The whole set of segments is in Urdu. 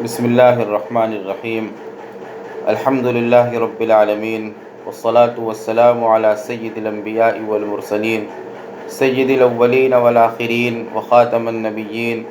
بسم اللہ الرحمن الرحیم الحمد للہ رب العالمین والصلاة والسلام علی سید الانبیاء والمرسلین سید الاولین والآخرین وخاتم النبیین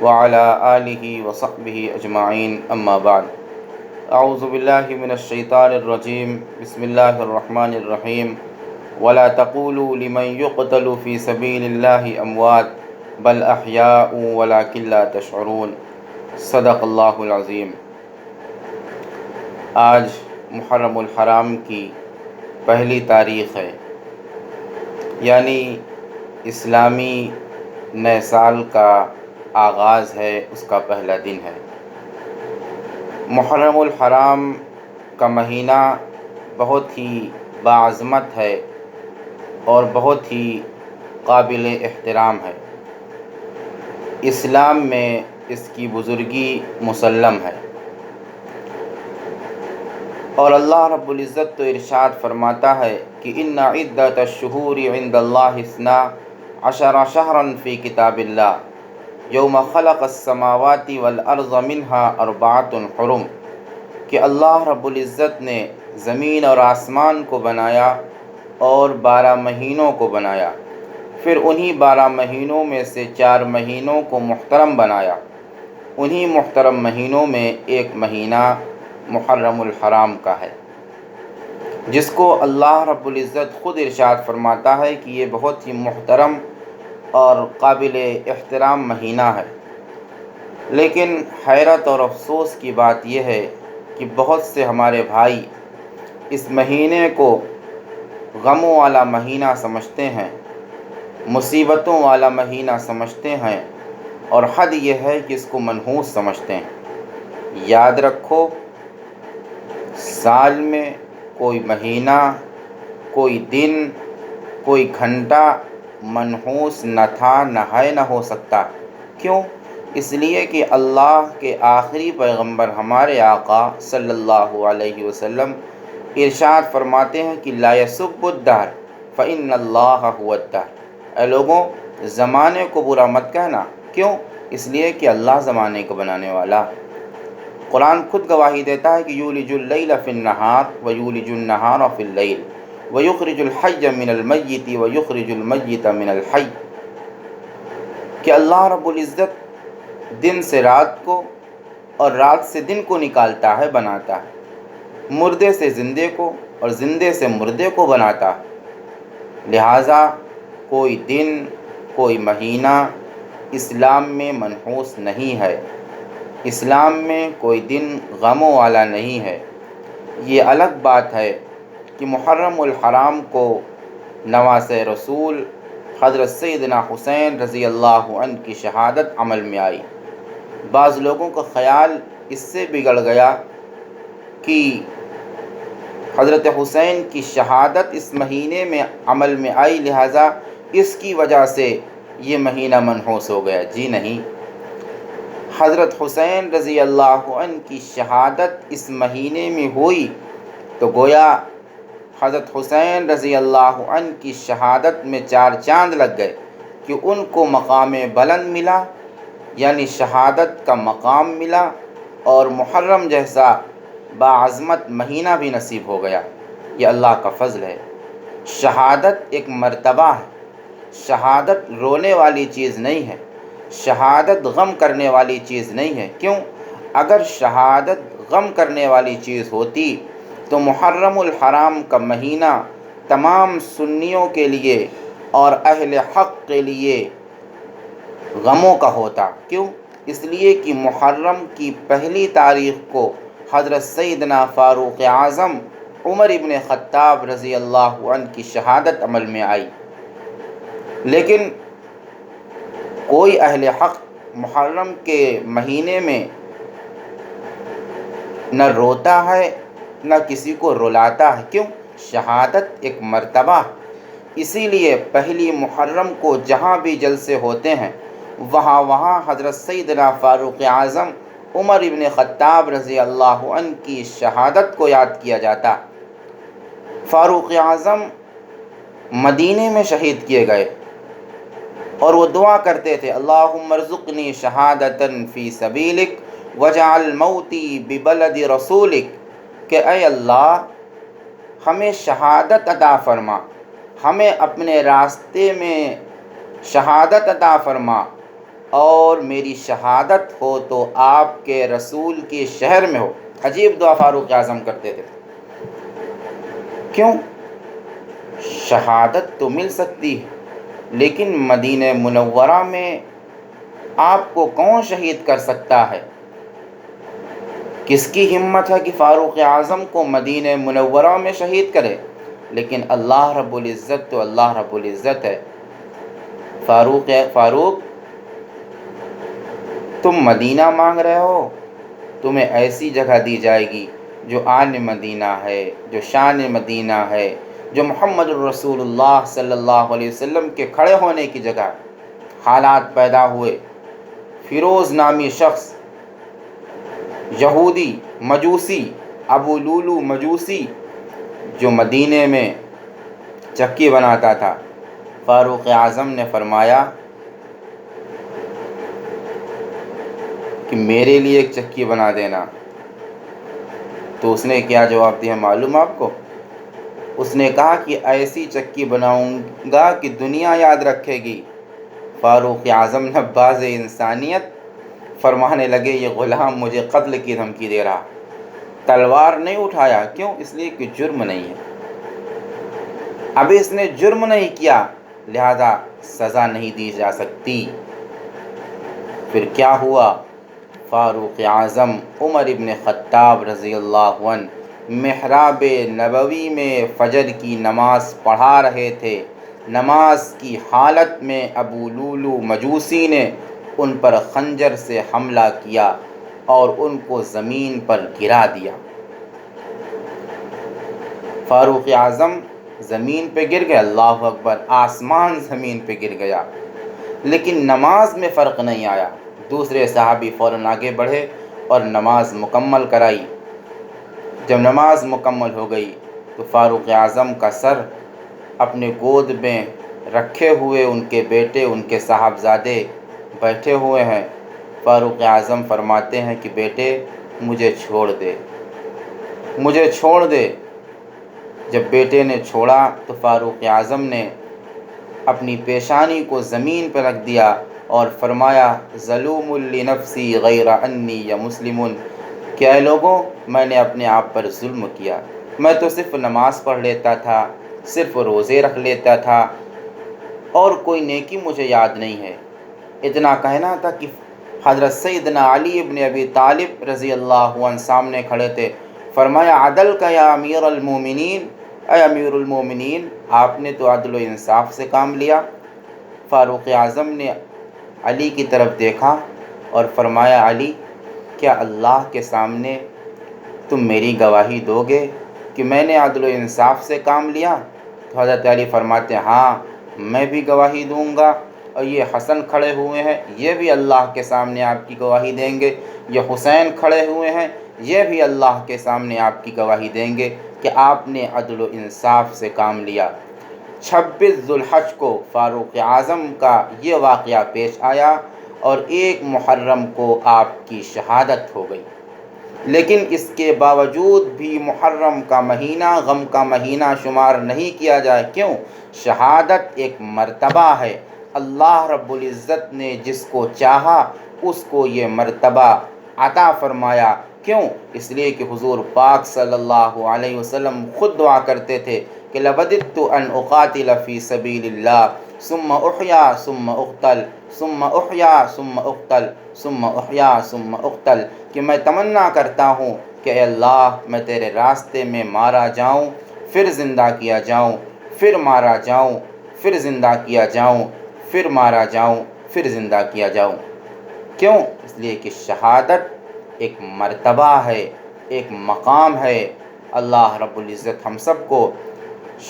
وعلی آلہ وصحبہ اجمعین اما بعد اعوذ باللہ من الشیطان الرجیم بسم اللہ الرحمن الرحیم ولا تقولوا لمن يقتل في سبیل اللہ اموات بل احیاء ولکن لا تشعرون صدق اللہ العظیم۔ آج محرم الحرام کی پہلی تاریخ ہے، یعنی اسلامی نئے سال کا آغاز ہے، اس کا پہلا دن ہے۔ محرم الحرام کا مہینہ بہت ہی باعظمت ہے اور بہت ہی قابل احترام ہے۔ اسلام میں اس کی بزرگی مسلم ہے، اور اللہ رب العزت تو ارشاد فرماتا ہے کہ ان عدۃ الشہور عند اللہ 12 شہرا فی کتاب اللہ یوم خلق السماوات والارض منها 4 حرم، کہ اللہ رب العزت نے زمین اور آسمان کو بنایا اور 12 مہینوں کو بنایا، پھر انہی 12 مہینوں میں سے 4 مہینوں کو محترم بنایا۔ انہی محترم مہینوں میں ایک مہینہ محرم الحرام کا ہے، جس کو اللہ رب العزت خود ارشاد فرماتا ہے کہ یہ بہت ہی محترم اور قابل احترام مہینہ ہے۔ لیکن حیرت اور افسوس کی بات یہ ہے کہ بہت سے ہمارے بھائی اس مہینے کو غموں والا مہینہ سمجھتے ہیں، مصیبتوں والا مہینہ سمجھتے ہیں، اور حد یہ ہے کہ اس کو منحوس سمجھتے ہیں۔ یاد رکھو، سال میں کوئی مہینہ، کوئی دن، کوئی گھنٹہ منحوس نہ تھا، نہ ہے، نہ ہو سکتا۔ کیوں؟ اس لیے کہ اللہ کے آخری پیغمبر ہمارے آقا صلی اللہ علیہ وسلم ارشاد فرماتے ہیں کہ لا یسب الدہر فإن اللہ هو الدہر۔ اے لوگوں، زمانے کو برا مت کہنا۔ کیوں؟ اس لیے کہ اللہ زمانے کو بنانے والا۔ قرآن خود گواہی دیتا ہے کہ یولج اللیل فی النہار ویولج النہار فی اللیل ویخرج الحی من المیت ویخرج المیت من الحی، کہ اللہ رب العزت دن سے رات کو اور رات سے دن کو نکالتا ہے، بناتا ہے، مردے سے زندے کو اور زندے سے مردے کو بناتا ہے۔ لہٰذا کوئی دن، کوئی مہینہ اسلام میں منحوس نہیں ہے، اسلام میں کوئی دن غموں والا نہیں ہے۔ یہ الگ بات ہے کہ محرم الحرام کو نواز رسول حضرت سیدنا حسین رضی اللہ عنہ کی شہادت عمل میں آئی۔ بعض لوگوں کا خیال اس سے بگڑ گیا کہ حضرت حسین کی شہادت اس مہینے میں عمل میں آئی، لہٰذا اس کی وجہ سے یہ مہینہ منحوس ہو گیا۔ جی نہیں، حضرت حسین رضی اللہ عنہ کی شہادت اس مہینے میں ہوئی تو گویا حضرت حسین رضی اللہ عنہ کی شہادت میں 4 چاند لگ گئے کہ ان کو مقام بلند ملا، یعنی شہادت کا مقام ملا، اور محرم جیسا باعظمت مہینہ بھی نصیب ہو گیا۔ یہ اللہ کا فضل ہے۔ شہادت ایک مرتبہ ہے، شہادت رونے والی چیز نہیں ہے، شہادت غم کرنے والی چیز نہیں ہے۔ کیوں؟ اگر شہادت غم کرنے والی چیز ہوتی تو محرم الحرام کا مہینہ تمام سنیوں کے لیے اور اہل حق کے لیے غموں کا ہوتا۔ کیوں؟ اس لیے کہ محرم کی پہلی تاریخ کو حضرت سیدنا فاروق اعظم عمر ابن خطاب رضی اللہ عنہ کی شہادت عمل میں آئی۔ لیکن کوئی اہل حق محرم کے مہینے میں نہ روتا ہے، نہ کسی کو رلاتا ہے۔ کیوں؟ شہادت ایک مرتبہ، اسی لیے پہلی محرم کو جہاں بھی جلسے ہوتے ہیں وہاں حضرت سیدنا فاروق اعظم عمر ابن خطاب رضی اللہ عنہ کی شہادت کو یاد کیا جاتا۔ فاروق اعظم مدینے میں شہید کیے گئے، اور وہ دعا کرتے تھے اللہم ارزقنی شہادتاً فی سبیلک وجعل موتی ببلد رسولک، کہ اے اللہ ہمیں شہادت عطا فرما، ہمیں اپنے راستے میں شہادت عطا فرما، اور میری شہادت ہو تو آپ کے رسول کے شہر میں ہو۔ عجیب دعا فاروق اعظم کرتے تھے۔ کیوں؟ شہادت تو مل سکتی ہے، لیکن مدینہ منورہ میں آپ کو کون شہید کر سکتا ہے؟ کس کی ہمت ہے کہ فاروق اعظم کو مدینہ منورہ میں شہید کرے؟ لیکن اللہ رب العزت تو اللہ رب العزت ہے۔ فاروق تم مدینہ مانگ رہے ہو، تمہیں ایسی جگہ دی جائے گی جو آن مدینہ ہے، جو شان مدینہ ہے، جو محمد الرسول اللہ صلی اللہ علیہ وسلم کے کھڑے ہونے کی جگہ۔ حالات پیدا ہوئے، فیروز نامی شخص یہودی مجوسی، ابو لولو مجوسی، جو مدینے میں چکی بناتا تھا، فاروق اعظم نے فرمایا کہ میرے لیے ایک چکی بنا دینا۔ تو اس نے کیا جواب دیا معلوم آپ کو؟ اس نے کہا کہ ایسی چکی بناؤں گا کہ دنیا یاد رکھے گی۔ فاروق اعظم نے باز انسانیت فرمانے لگے یہ غلام مجھے قتل کی دھمکی دے رہا۔ تلوار نہیں اٹھایا، کیوں؟ اس لیے کہ جرم نہیں ہے، ابھی اس نے جرم نہیں کیا، لہذا سزا نہیں دی جا سکتی۔ پھر کیا ہوا؟ فاروق اعظم عمر ابن خطاب رضی اللہ عنہ محراب نبوی میں فجر کی نماز پڑھا رہے تھے۔ نماز کی حالت میں ابو لولو مجوسی نے ان پر خنجر سے حملہ کیا اور ان کو زمین پر گرا دیا۔ فاروق اعظم زمین پہ گر گئے، اللہ اکبر، آسمان زمین پہ گر گیا، لیکن نماز میں فرق نہیں آیا۔ دوسرے صحابی فوراً آگے بڑھے اور نماز مکمل کرائی۔ جب نماز مکمل ہو گئی تو فاروق اعظم کا سر اپنے گود میں رکھے ہوئے ان کے بیٹے، ان کے صاحبزادے بیٹھے ہوئے ہیں۔ فاروق اعظم فرماتے ہیں کہ بیٹے مجھے چھوڑ دے، مجھے چھوڑ دے۔ جب بیٹے نے چھوڑا تو فاروق اعظم نے اپنی پیشانی کو زمین پر رکھ دیا اور فرمایا ظلوم لنفسی غیر انی یا مسلمن، کہ اے لوگوں میں نے اپنے آپ پر ظلم کیا، میں تو صرف نماز پڑھ لیتا تھا، صرف روزے رکھ لیتا تھا، اور کوئی نیکی مجھے یاد نہیں ہے۔ اتنا کہنا تھا کہ حضرت سیدنا علی ابن ابی طالب رضی اللہ عنہ سامنے کھڑے تھے۔ فرمایا عدل کا یا امیر المومنین، اے امیر المومنین آپ نے تو عدل و انصاف سے کام لیا۔ فاروق اعظم نے علی کی طرف دیکھا اور فرمایا علی کیا اللہ کے سامنے تم میری گواہی دو گے کہ میں نے عدل و انصاف سے کام لیا؟ تو حضرت علی فرماتے ہیں ہاں میں بھی گواہی دوں گا، اور یہ حسن کھڑے ہوئے ہیں یہ بھی اللہ کے سامنے آپ کی گواہی دیں گے، یہ حسین کھڑے ہوئے ہیں یہ بھی اللہ کے سامنے آپ کی گواہی دیں گے کہ آپ نے عدل و انصاف سے کام لیا۔ 26 ذو الحج کو فاروق اعظم کا یہ واقعہ پیش آیا اور 1 محرم کو آپ کی شہادت ہو گئی۔ لیکن اس کے باوجود بھی محرم کا مہینہ غم کا مہینہ شمار نہیں کیا جائے، کیوں؟ شہادت ایک مرتبہ ہے، اللہ رب العزت نے جس کو چاہا اس کو یہ مرتبہ عطا فرمایا۔ کیوں؟ اس لیے کہ حضور پاک صلی اللہ علیہ وسلم خود دعا کرتے تھے کہ لَوَدِدتُّ أَنْ أُقَاتِلَ فِي سَبِيلِ اللَّهِ ثُمَّ أُحْيَا ثُمَّ أُقْتَلْ ثُمَّ أُحْيَا ثُمَّ أُقْتَلْ ثُمَّ أُحْيَا ثُمَّ أُقْتَلْ، کہ میں تمنا کرتا ہوں کہ اے اللہ میں تیرے راستے میں مارا جاؤں، پھر زندہ کیا جاؤں، پھر مارا جاؤں، پھر زندہ کیا جاؤں، پھر مارا جاؤں، پھر زندہ کیا جاؤں۔ کیوں؟ اس لیے کہ شہادت ایک مرتبہ ہے، ایک مقام ہے۔ اللہ رب العزت ہم سب کو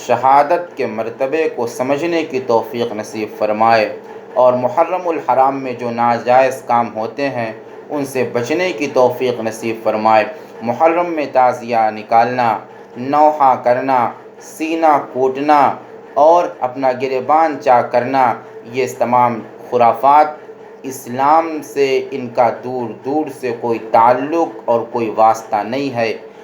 شہادت کے مرتبے کو سمجھنے کی توفیق نصیب فرمائے، اور محرم الحرام میں جو ناجائز کام ہوتے ہیں ان سے بچنے کی توفیق نصیب فرمائے۔ محرم میں تعزیہ نکالنا، نوحہ کرنا، سینہ کوٹنا اور اپنا گریبان چاک کرنا، یہ تمام خرافات اسلام سے ان کا دور دور سے کوئی تعلق اور کوئی واسطہ نہیں ہے۔